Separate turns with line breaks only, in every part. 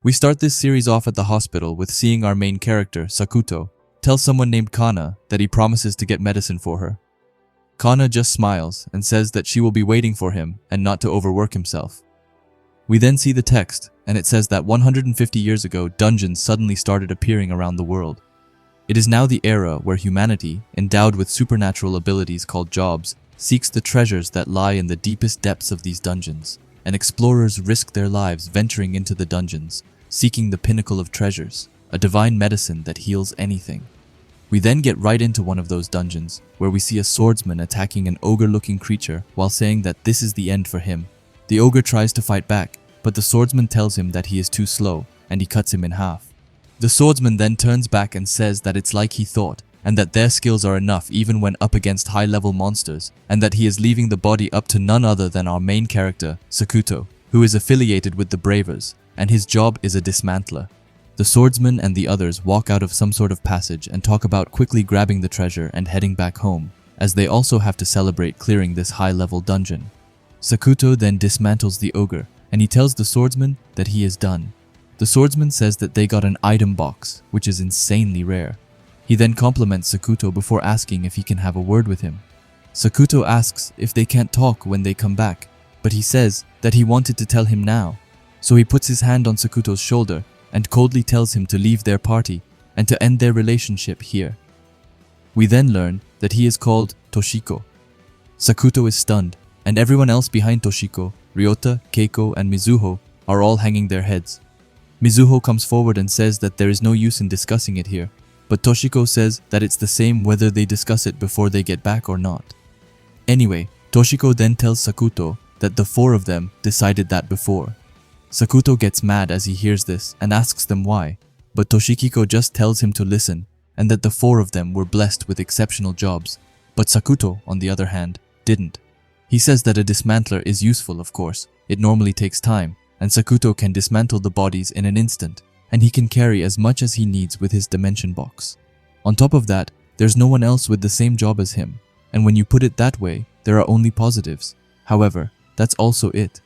We start this series off at the hospital with seeing our main character, Sakuto, tell someone named Kana that he promises to get medicine for her. Kana just smiles and says that she will be waiting for him and not to overwork himself. We then see the text, and it says that 150 years ago, dungeons suddenly started appearing around the world. It is now the era where humanity, endowed with supernatural abilities called jobs, seeks the treasures that lie in the deepest depths of these dungeons, and explorers risk their lives venturing into the dungeons, seeking the pinnacle of treasures, a divine medicine that heals anything. We then get right into one of those dungeons, where we see a swordsman attacking an ogre-looking creature while saying that this is the end for him. The ogre tries to fight back, but the swordsman tells him that he is too slow, and he cuts him in half. The swordsman then turns back and says that it's like he thought, and that their skills are enough even when up against high-level monsters, and that he is leaving the body up to none other than our main character, Sakuto, who is affiliated with the Bravers, and his job is a dismantler. The swordsman and the others walk out of some sort of passage and talk about quickly grabbing the treasure and heading back home, as they also have to celebrate clearing this high-level dungeon. Sakuto then dismantles the ogre, and he tells the swordsman that he is done. The swordsman says that they got an item box, which is insanely rare. He then compliments Sakuto before asking if he can have a word with him. Sakuto asks if they can't talk when they come back, but he says that he wanted to tell him now. So he puts his hand on Sakuto's shoulder and coldly tells him to leave their party and to end their relationship here. We then learn that he is called Toshiko. Sakuto is stunned, and everyone else behind Toshiko, Ryota, Keiko, and Mizuho, are all hanging their heads. Mizuho comes forward and says that there is no use in discussing it here, but Toshiko says that it's the same whether they discuss it before they get back or not. Anyway, Toshiko then tells Sakuto that the four of them decided that before. Sakuto gets mad as he hears this and asks them why, but Toshihiko just tells him to listen and that the four of them were blessed with exceptional jobs, but Sakuto, on the other hand, didn't. He says that a dismantler is useful, of course. It normally takes time, and Sakuto can dismantle the bodies in an instant, and he can carry as much as he needs with his dimension box. On top of that, there's no one else with the same job as him, and when you put it that way, there are only positives. However, that's also it.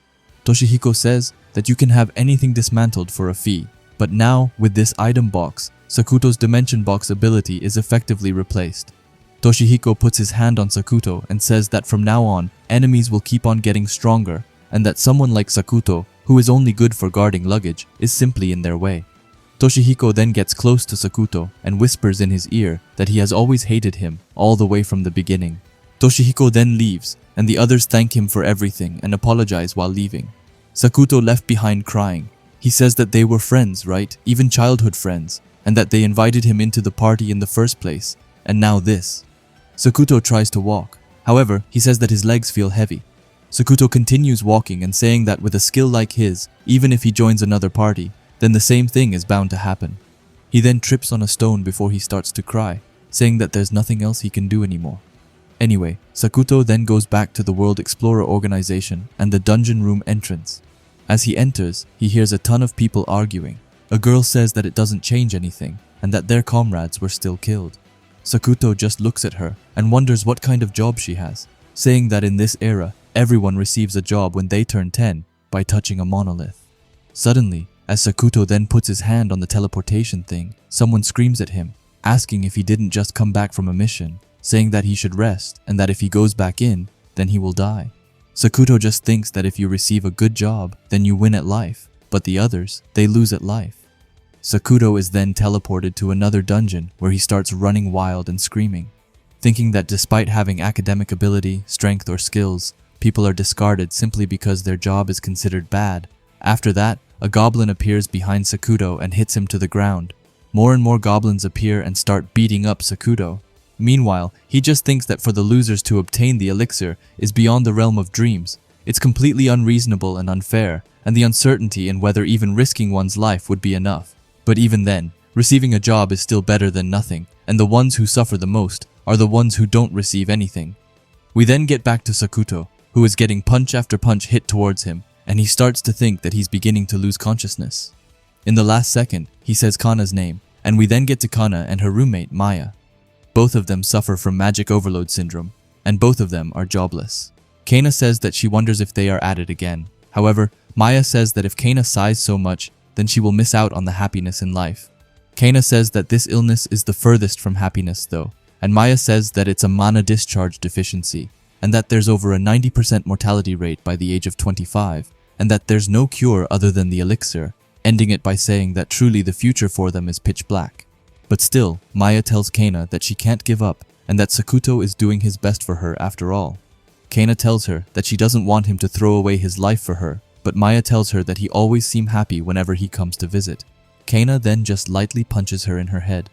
Toshihiko says that you can have anything dismantled for a fee, but now, with this item box, Sakuto's dimension box ability is effectively replaced. Toshihiko puts his hand on Sakuto and says that from now on, enemies will keep on getting stronger, and that someone like Sakuto, who is only good for guarding luggage, is simply in their way. Toshihiko then gets close to Sakuto and whispers in his ear that he has always hated him, all the way from the beginning. Toshihiko then leaves, and the others thank him for everything and apologize while leaving. Sakuto left behind crying. He says that they were friends, right? Even childhood friends, and that they invited him into the party in the first place, and now this. Sakuto tries to walk. However, he says that his legs feel heavy. Sakuto continues walking and saying that with a skill like his, even if he joins another party, then the same thing is bound to happen. He then trips on a stone before he starts to cry, saying that there's nothing else he can do anymore. Anyway, Sakuto then goes back to the World Explorer organization and the dungeon room entrance. As he enters, he hears a ton of people arguing. A girl says that it doesn't change anything and that their comrades were still killed. Sakuto just looks at her and wonders what kind of job she has, saying that in this era, everyone receives a job when they turn 10 by touching a monolith. Suddenly, as Sakuto then puts his hand on the teleportation thing, someone screams at him, asking if he didn't just come back from a mission, saying that he should rest and that if he goes back in, then he will die. Sakuto just thinks that if you receive a good job, then you win at life, but the others, they lose at life. Sakuto is then teleported to another dungeon where he starts running wild and screaming, thinking that despite having academic ability, strength, or skills, people are discarded simply because their job is considered bad. After that, a goblin appears behind Sakuto and hits him to the ground. More and more goblins appear and start beating up Sakuto. Meanwhile, he just thinks that for the losers to obtain the elixir is beyond the realm of dreams. It's completely unreasonable and unfair, and the uncertainty in whether even risking one's life would be enough. But even then, receiving a job is still better than nothing, and the ones who suffer the most are the ones who don't receive anything. We then get back to Sakuto, who is getting punch after punch hit towards him, and he starts to think that he's beginning to lose consciousness. In the last second, he says Kana's name, and we then get to Kana and her roommate, Maya. Both of them suffer from magic overload syndrome, and both of them are jobless. Kana says that she wonders if they are at it again. However, Maya says that if Kana sighs so much, then she will miss out on the happiness in life. Kana says that this illness is the furthest from happiness though, and Maya says that it's a mana discharge deficiency, and that there's over a 90% mortality rate by the age of 25, and that there's no cure other than the elixir, ending it by saying that truly the future for them is pitch black. But still, Maya tells Kana that she can't give up, and that Sakuto is doing his best for her after all. Kana tells her that she doesn't want him to throw away his life for her, but Maya tells her that he always seems happy whenever he comes to visit. Kana then just lightly punches her in her head.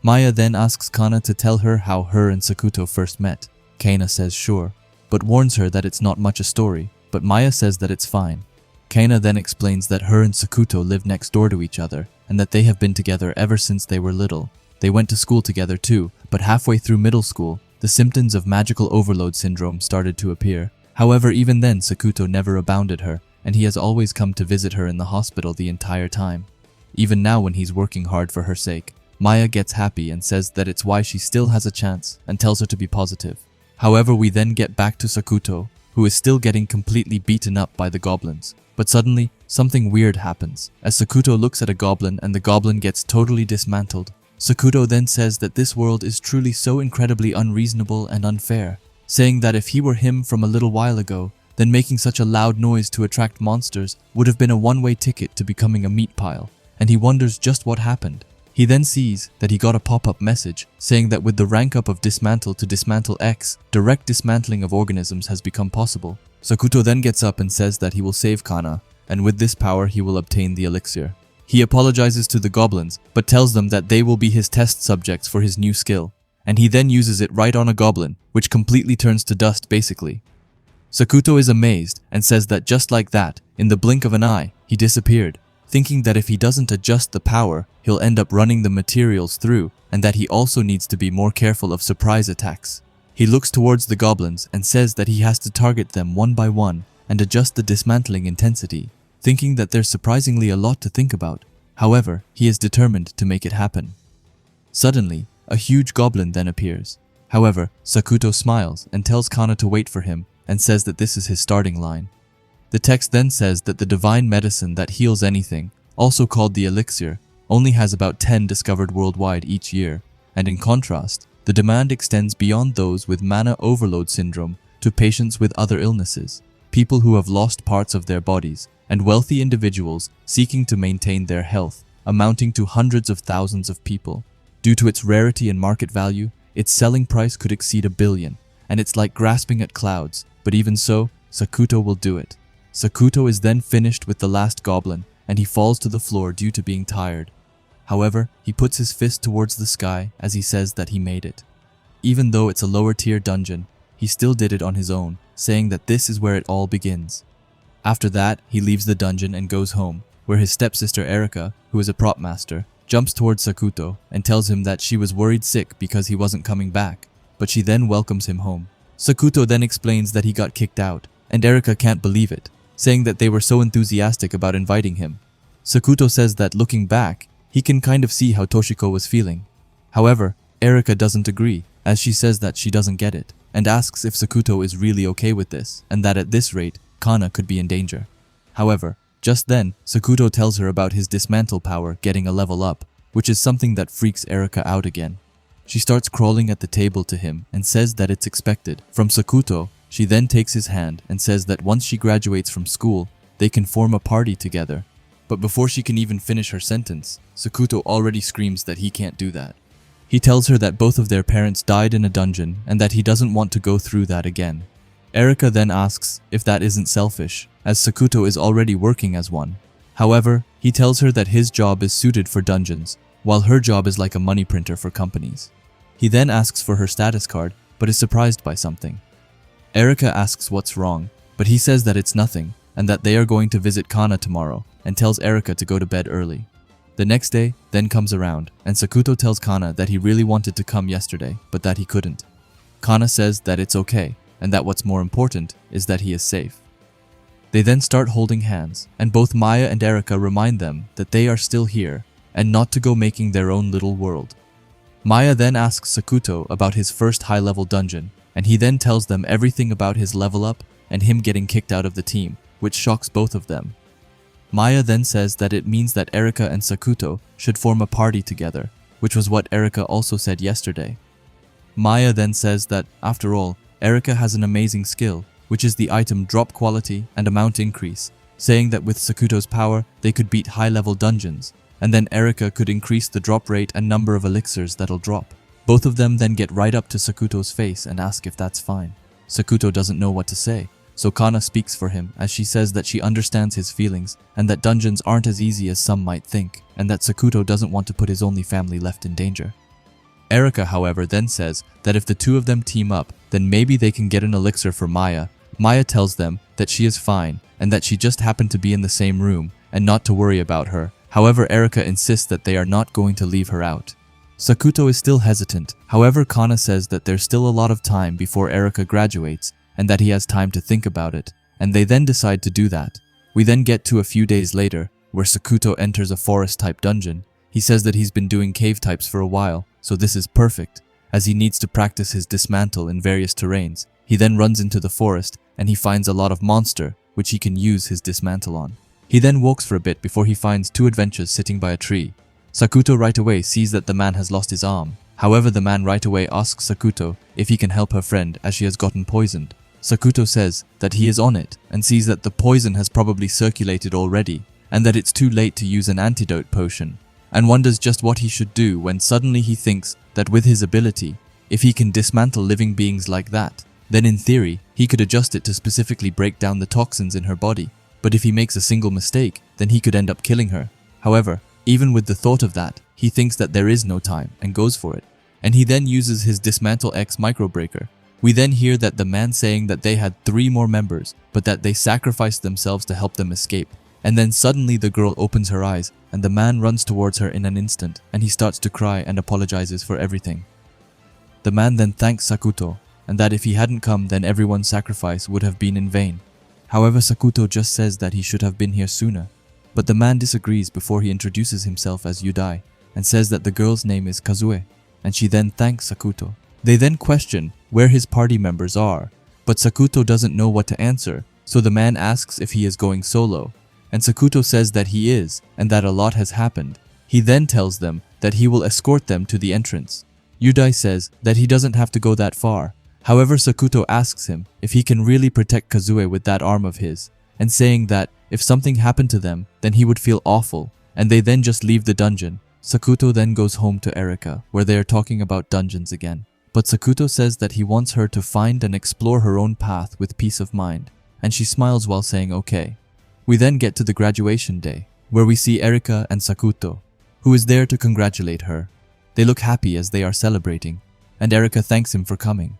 Maya then asks Kana to tell her how her and Sakuto first met. Kana says sure, but warns her that it's not much a story, but Maya says that it's fine. Kana then explains that her and Sakuto live next door to each other, and that they have been together ever since they were little. They went to school together too, but halfway through middle school, the symptoms of magical overload syndrome started to appear. However, even then Sakuto never abandoned her, and he has always come to visit her in the hospital the entire time. Even now when he's working hard for her sake, Maya gets happy and says that it's why she still has a chance, and tells her to be positive. However, we then get back to Sakuto, who is still getting completely beaten up by the goblins. But suddenly, something weird happens, as Sakuto looks at a goblin and the goblin gets totally dismantled. Sakuto then says that this world is truly so incredibly unreasonable and unfair, saying that if he were him from a little while ago, then making such a loud noise to attract monsters would have been a one-way ticket to becoming a meat pile, and he wonders just what happened. He then sees that he got a pop-up message saying that with the rank up of Dismantle to Dismantle X, direct dismantling of organisms has become possible. Sakuto then gets up and says that he will save Kana, and with this power he will obtain the elixir. He apologizes to the goblins, but tells them that they will be his test subjects for his new skill, and he then uses it right on a goblin, which completely turns to dust basically. Sakuto is amazed and says that just like that, in the blink of an eye, he disappeared, thinking that if he doesn't adjust the power, he'll end up running the materials through, and that he also needs to be more careful of surprise attacks. He looks towards the goblins and says that he has to target them one by one and adjust the dismantling intensity, thinking that there's surprisingly a lot to think about. However, he is determined to make it happen. Suddenly, a huge goblin then appears. However, Sakuto smiles and tells Kana to wait for him and says that this is his starting line. The text then says that the divine medicine that heals anything, also called the elixir, only has about 10 discovered worldwide each year, and in contrast, the demand extends beyond those with mana overload syndrome to patients with other illnesses, people who have lost parts of their bodies, and wealthy individuals seeking to maintain their health, amounting to hundreds of thousands of people. Due to its rarity and market value, its selling price could exceed $1 billion, and it's like grasping at clouds, but even so, Sakuto will do it. Sakuto is then finished with the last goblin, and he falls to the floor due to being tired. However, he puts his fist towards the sky as he says that he made it. Even though it's a lower tier dungeon, he still did it on his own, saying that this is where it all begins. After that, he leaves the dungeon and goes home, where his stepsister Erika, who is a prop master, jumps towards Sakuto and tells him that she was worried sick because he wasn't coming back, but she then welcomes him home. Sakuto then explains that he got kicked out, and Erika can't believe it, saying that they were so enthusiastic about inviting him. Sakuto says that looking back, he can kind of see how Toshiko was feeling. However, Erika doesn't agree, as she says that she doesn't get it, and asks if Sakuto is really okay with this, and that at this rate, Kana could be in danger. However, just then, Sakuto tells her about his dismantle power getting a level up, which is something that freaks Erika out again. She starts crawling at the table to him and says that it's expected. From Sakuto, she then takes his hand and says that once she graduates from school, they can form a party together. But before she can even finish her sentence, Sakuto already screams that he can't do that. He tells her that both of their parents died in a dungeon and that he doesn't want to go through that again. Erika then asks if that isn't selfish, as Sakuto is already working as one. However, he tells her that his job is suited for dungeons, while her job is like a money printer for companies. He then asks for her status card, but is surprised by something. Erika asks what's wrong, but he says that it's nothing, and that they are going to visit Kana tomorrow, and tells Erika to go to bed early. The next day then comes around, and Sakuto tells Kana that he really wanted to come yesterday, but that he couldn't. Kana says that it's okay, and that what's more important is that he is safe. They then start holding hands, and both Maya and Erika remind them that they are still here, and not to go making their own little world. Maya then asks Sakuto about his first high-level dungeon, and he then tells them everything about his level up and him getting kicked out of the team, which shocks both of them. Maya then says that it means that Erika and Sakuto should form a party together, which was what Erika also said yesterday. Maya then says that, after all, Erika has an amazing skill, which is the item drop quality and amount increase, saying that with Sakuto's power, they could beat high-level dungeons, and then Erika could increase the drop rate and number of elixirs that'll drop. Both of them then get right up to Sakuto's face and ask if that's fine. Sakuto doesn't know what to say, so Kana speaks for him as she says that she understands his feelings and that dungeons aren't as easy as some might think, and that Sakuto doesn't want to put his only family left in danger. Erika, however, then says that if the two of them team up, then maybe they can get an elixir for Maya. Maya tells them that she is fine and that she just happened to be in the same room and not to worry about her. However, Erika insists that they are not going to leave her out. Sakuto is still hesitant. However, Kana says that there's still a lot of time before Erika graduates and that he has time to think about it, and they then decide to do that. We then get to a few days later, where Sakuto enters a forest-type dungeon. He says that he's been doing cave types for a while, so this is perfect, as he needs to practice his dismantle in various terrains. He then runs into the forest, and he finds a lot of monster, which he can use his dismantle on. He then walks for a bit before he finds two adventurers sitting by a tree. Sakuto right away sees that the man has lost his arm. However, the man right away asks Sakuto if he can help her friend as she has gotten poisoned. Sakuto says that he is on it and sees that the poison has probably circulated already and that it's too late to use an antidote potion, and wonders just what he should do when suddenly he thinks that with his ability, if he can dismantle living beings like that, then in theory, he could adjust it to specifically break down the toxins in her body. But if he makes a single mistake, then he could end up killing her. However, even with the thought of that, he thinks that there is no time and goes for it. And he then uses his Dismantle X microbreaker. We then hear that the man saying that they had 3 more members, but that they sacrificed themselves to help them escape. And then suddenly the girl opens her eyes and the man runs towards her in an instant and he starts to cry and apologizes for everything. The man then thanks Sakuto and that if he hadn't come then everyone's sacrifice would have been in vain. However, Sakuto just says that he should have been here sooner. But the man disagrees before he introduces himself as Yudai and says that the girl's name is Kazue, and she then thanks Sakuto. They then question where his party members are, but Sakuto doesn't know what to answer, so the man asks if he is going solo, and Sakuto says that he is and that a lot has happened. He then tells them that he will escort them to the entrance. Yudai says that he doesn't have to go that far. However, Sakuto asks him if he can really protect Kazue with that arm of his, and saying that if something happened to them, then he would feel awful, and they then just leave the dungeon. Sakuto then goes home to Erika, where they are talking about dungeons again. But Sakuto says that he wants her to find and explore her own path with peace of mind, and she smiles while saying okay. We then get to the graduation day, where we see Erika and Sakuto, who is there to congratulate her. They look happy as they are celebrating, and Erika thanks him for coming.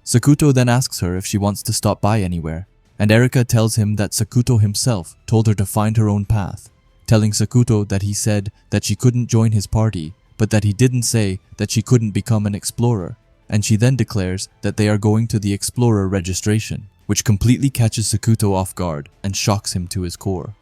Sakuto then asks her if she wants to stop by anywhere, and Erika tells him that Sakuto himself told her to find her own path, telling Sakuto that he said that she couldn't join his party, but that he didn't say that she couldn't become an explorer, and she then declares that they are going to the explorer registration, which completely catches Sakuto off guard and shocks him to his core.